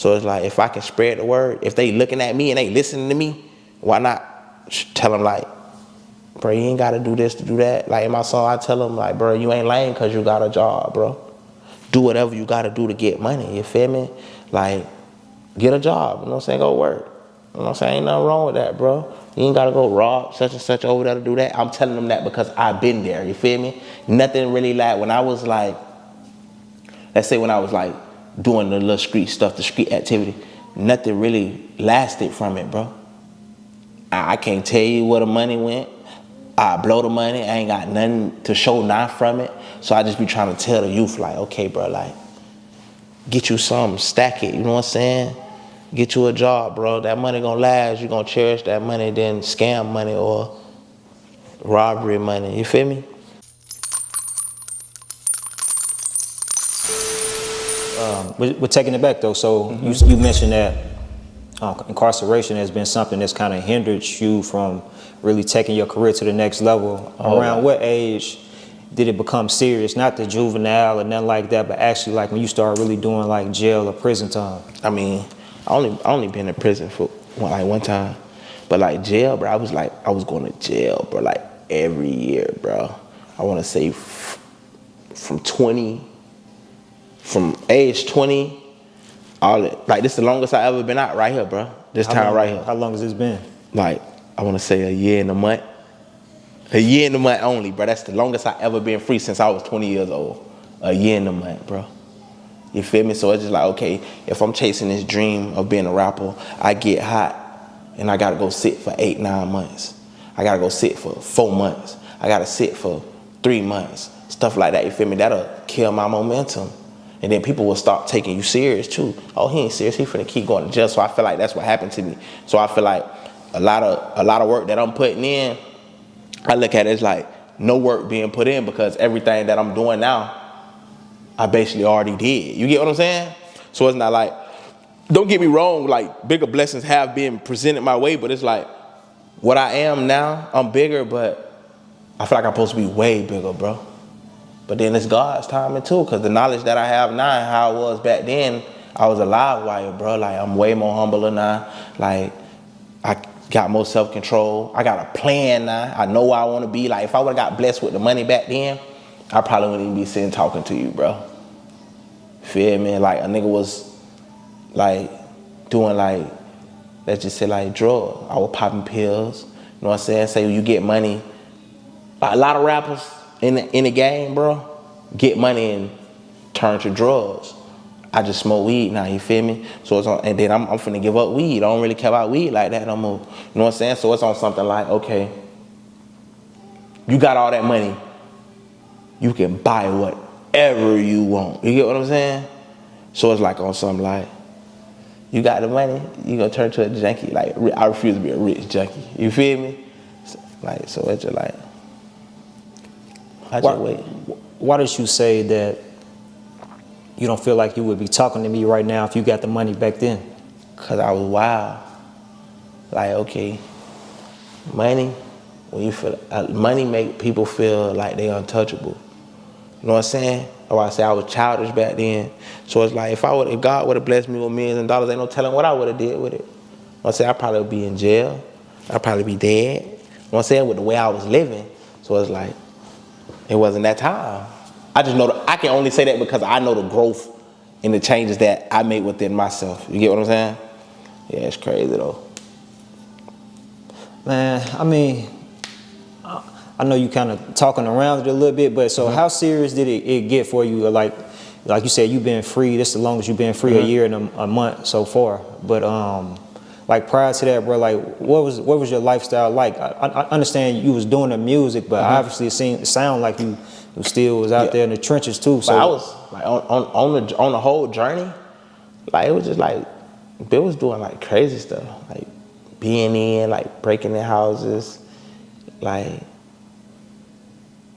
So it's like, if I can spread the word, if they looking at me and they listening to me, why not tell them like, bro, you ain't got to do this to do that. Like in my song, I tell them like, bro, you ain't lame because you got a job, bro. Do whatever you got to do to get money, you feel me? Like, get a job, you know what I'm saying? Go work. You know what I'm saying? Ain't nothing wrong with that, bro. You ain't got to go rob such and such over there to do that. I'm telling them that because I've been there, you feel me? Nothing really like, when I was like, let's say when I was like doing the little street stuff, the street activity, nothing really lasted from it, bro. I can't tell you where the money went. I blow the money. I ain't got nothing to show not from it. So I just be trying to tell the youth like, okay, bro, like, get you something, stack it, you know what I'm saying? Get you a job, bro. That money gonna last. You gonna cherish that money than scam money or robbery money. You feel me? We're taking it back though. So you mentioned that incarceration has been something that's kind of hindered you from really taking your career to the next level. Around what age did it become serious? Not the juvenile or nothing like that, but actually like when you start really doing like jail or prison time. I mean, I only been in prison for one time, but like jail, bro. I was going to jail, bro, like every year, bro. I want to say from age 20, like this is the longest I ever been out right here, bro. This time right here. How long has this been? Like I want to say a year and a month. A year and a month only, bro. That's the longest I ever been free since I was 20 years old. A year and a month, bro. You feel me? So it's just like, okay, if I'm chasing this dream of being a rapper, I get hot and I gotta go sit for 8-9 months. I gotta go sit for 4 months. I gotta sit for 3 months. Stuff like that, you feel me? That'll kill my momentum. And then people will start taking you serious too. Oh, he ain't serious, he finna keep going to jail. So I feel like that's what happened to me. So I feel like a lot of work that I'm putting in, I look at it as like no work being put in because everything that I'm doing now, I basically already did. You get what I'm saying? So it's not like, don't get me wrong, like bigger blessings have been presented my way, but it's like what I am now, I'm bigger, but I feel like I'm supposed to be way bigger, bro. But then it's God's timing too, because the knowledge that I have now and how I was back then, I was a live wire, bro. Like I'm way more humbler now. Like I got more self-control. I got a plan now. I know where I want to be. Like if I would have got blessed with the money back then, I probably wouldn't even be sitting talking to you, bro. Feel me? Like a nigga was like doing like, let's just say like drugs. I was popping pills. You know what I'm saying? Say you get money. Like a lot of rappers in the game, bro, get money and turn to drugs. I just smoke weed now, you feel me? So it's on, and then I'm finna give up weed. I don't really care about weed like that no more. You know what I'm saying? So it's on something like, okay, you got all that money. You can buy whatever you want. You get what I'm saying? So it's like on something like, you got the money, you gonna turn to a junkie. Like, I refuse to be a rich junkie. You feel me? Like, so it's just like, I just wait. Why did you say that you don't feel like you would be talking to me right now if you got the money back then? Cause I was wild. Like, okay, money, when you feel money make people feel like they untouchable. You know what I'm saying? Or I say I was childish back then. So it's like if God would have blessed me with millions of dollars, ain't no telling what I would have did with it. You know what I'm saying? I'd probably would be in jail. I'd probably be dead. You know what I'm saying? With the way I was living. So it's like, it wasn't that time. I just know I can only say that because I know the growth and the changes that I made within myself. You get what I'm saying? Yeah, it's crazy though. Man, I mean, I know you kind of talking around it a little bit, but so how serious did it get for you? Like you said, you've been free. This is the longest you've been free, a year and a month so far. But like prior to that, bro, like what was your lifestyle like? I understand you was doing the music, but obviously it sounded like you still was out there in the trenches too. So but I was like on the whole journey, like it was just like Bill was doing like crazy stuff, like being in, like breaking in houses, like, you know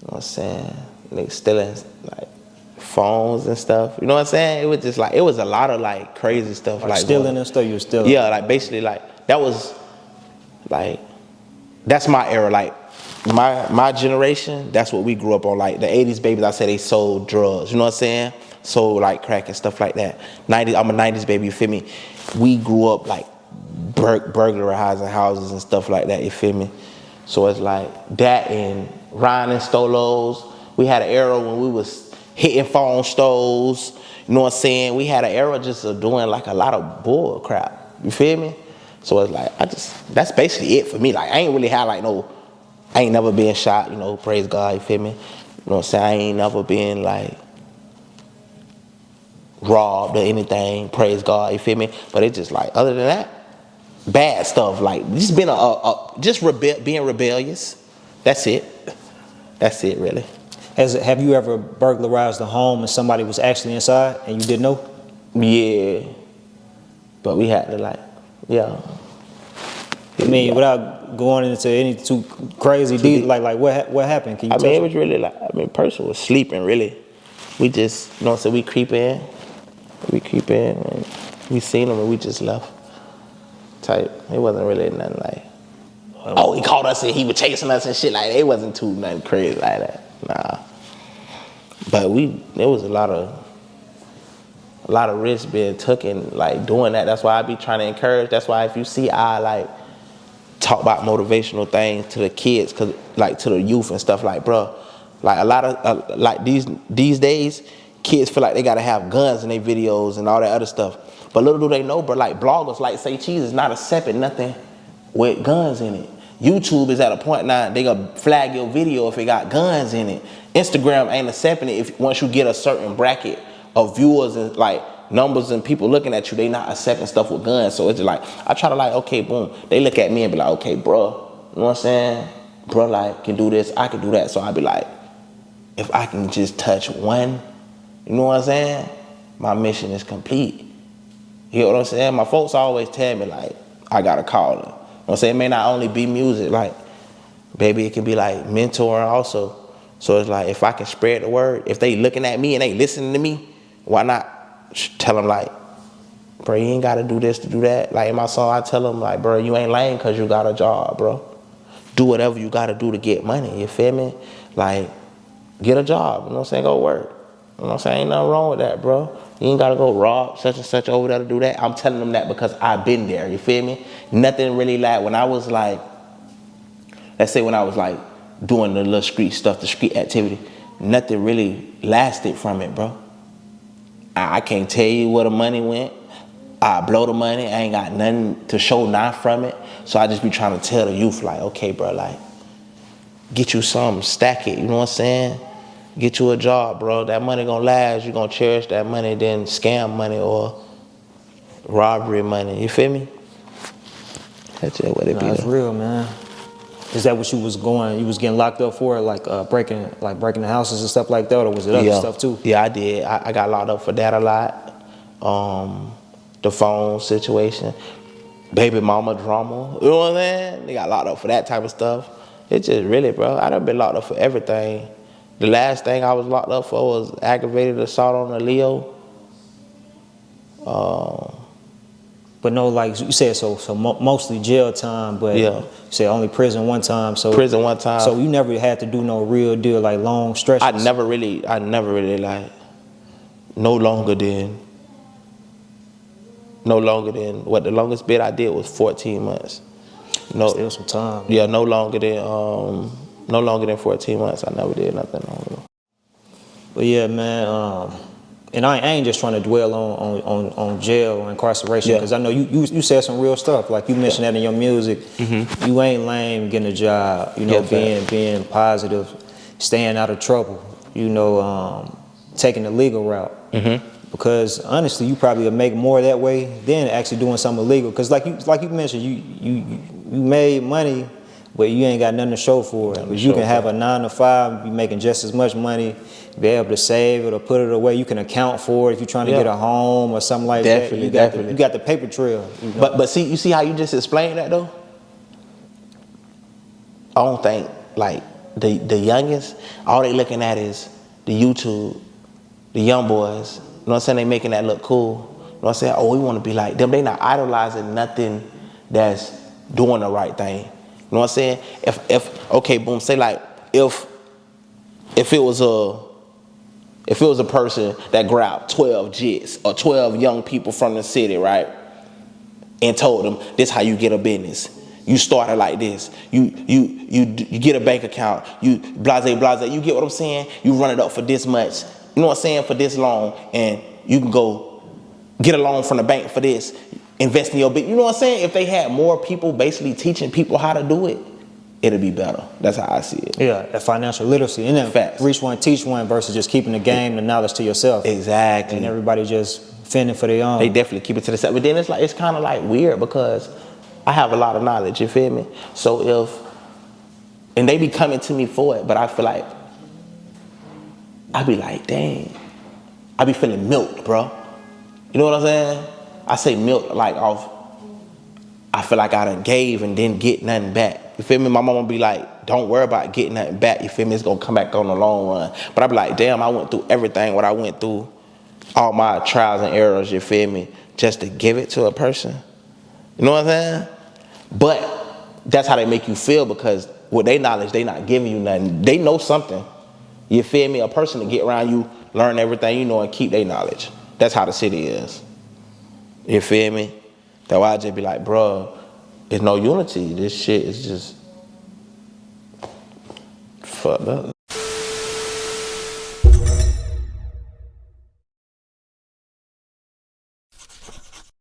what I'm saying, like stealing like phones and stuff. You know what I'm saying? It was just like, it was a lot of like crazy stuff. Like stealing and stuff, you were stealing? Yeah, like basically like, that was like, that's my era. Like my generation, that's what we grew up on. Like the 80s babies, I say they sold drugs. You know what I'm saying? sold like crack and stuff like that. 90s, I'm a 90s baby, you feel me? We grew up like burglarizing houses and stuff like that, you feel me? So it's like that and Ryan and Stolos. We had an era when we was hitting phone stores, you know what I'm saying? We had an era just of doing like a lot of bull crap, you feel me? So it's like, that's basically it for me. Like I ain't really had like I ain't never been shot, you know, praise God, you feel me? You know what I'm saying? I ain't never been like robbed or anything, praise God, you feel me? But it's just like, other than that, bad stuff, like just being being rebellious. That's it. That's it, really. Have you ever burglarized a home and somebody was actually inside and you didn't know? Yeah. But we had to like, yeah. I mean, without going into any too crazy deep, like what happened? Can you tell it was really like, person was sleeping, really. We just, you know what I'm saying, we creep in, and we seen him and we just left. Type. It wasn't really nothing like, he caught us and he was chasing us and shit like that. It wasn't too nothing crazy like that. Nah. But there was a lot of risks being taken, like doing that. That's why I be trying to encourage. That's why if you see I like talk about motivational things to the kids, cause like to the youth and stuff, like bro, like a lot of like these days, kids feel like they gotta have guns in their videos and all that other stuff. But little do they know, bro, like bloggers like Say Cheese is not accepting nothing with guns in it. YouTube is at a point now, they gonna flag your video if it got guns in it. Instagram ain't accepting it if once you get a certain bracket of viewers and like numbers and people looking at you, they not accepting stuff with guns. So it's just like, I try to like, okay, boom. They look at me and be like, okay, bro, you know what I'm saying? Bro, like, can do this, I can do that. So I be like, if I can just touch one, you know what I'm saying? My mission is complete. You know what I'm saying? My folks always tell me like, I got a calling. You know what I'm saying? It may not only be music, like, baby, it can be like mentoring also. So it's like, if I can spread the word, if they looking at me and they listening to me, why not tell them like, bro, you ain't got to do this to do that. Like in my song, I tell them like, bro, you ain't lame because you got a job, bro. Do whatever you got to do to get money, you feel me? Like, get a job, you know what I'm saying? Go work. You know what I'm saying? Ain't nothing wrong with that, bro. You ain't got to go rob such and such over there to do that. I'm telling them that because I've been there, you feel me? Nothing really like, when I was like, let's say when I was like doing the little street stuff, the street activity, nothing really lasted from it, bro. I can't tell you where the money went. I blow the money. I ain't got nothing to show not from it. So I just be trying to tell the youth like, okay, bro, like, get you something, stack it, you know what I'm saying? Get you a job, bro. That money gonna last. You gonna cherish that money than scam money or robbery money. You feel me? That's just what it be. That's real, man. Is that what you was going? You was getting locked up for, like breaking the houses and stuff like that, or was it other stuff too? Yeah, I did. I got locked up for that a lot. The phone situation, baby mama drama. You know what I'm saying? They got locked up for that type of stuff. It just really, bro. I done been locked up for everything. The last thing I was locked up for was aggravated assault on a Leo. But no, like you said, so mostly jail time, but Yeah. you said only prison one time. So Prison one time. So you never had to do no real deal, like long stretches? I never really like, no longer than what the longest bit I did was 14 months. No, still some time. Yeah, no longer than 14 months. I never did nothing longer. But yeah, man, and I ain't just trying to dwell on jail or incarceration, because I know you said some real stuff. Like you mentioned that in your music. Mm-hmm. You ain't lame getting a job, you know, being positive, staying out of trouble, you know, taking the legal route. Mm-hmm. Because honestly, you probably would make more that way than actually doing something illegal. Because like you mentioned, you made money, but you ain't got nothing to show for it. You can have a 9 to 5, be making just as much money, be able to save it or put it away. You can account for it if you're trying to get a home or something like that. You got the paper trail. You know? But see, you see how you just explained that though? I don't think like the youngest, all they looking at is the YouTube, the young boys. You know what I'm saying? They making that look cool. You know what I'm saying? Oh, we want to be like them. They not idolizing nothing that's doing the right thing. You know what I'm saying? If okay, boom, say like if it was If it was a person that grabbed 12 jits or 12 young people from the city, right, and told them, this how you get a business. You started like this. You get a bank account. You blase. You get what I'm saying? You run it up for this much. You know what I'm saying? For this long, and you can go get a loan from the bank for this. Invest in your business. You know what I'm saying? If they had more people basically teaching people how to do it, it'll be better. That's how I see it. Yeah, that financial literacy. And then Facts. reach one, teach one versus just keeping the game, the knowledge to yourself. Exactly. And everybody just fending for their own. They definitely keep it to themselves. But then it's kind of like weird because I have a lot of knowledge, you feel me? So and they be coming to me for it, but I feel like, I be like, dang. I be feeling milked, bro. You know what I'm saying? I say milked like off, I feel like I done gave and didn't get nothing back. You feel me? My mama be like, don't worry about getting nothing back. You feel me? It's gonna come back on the long run. But I be like, damn, I went through everything, what I went through, all my trials and errors, you feel me? Just to give it to a person. You know what I'm saying? But that's how they make you feel because with their knowledge, they not giving you nothing. They know something. You feel me? A person to get around you, learn everything you know, and keep their knowledge. That's how the city is. You feel me? That's why I just be like, bro, there's no unity. This shit is just fucked up.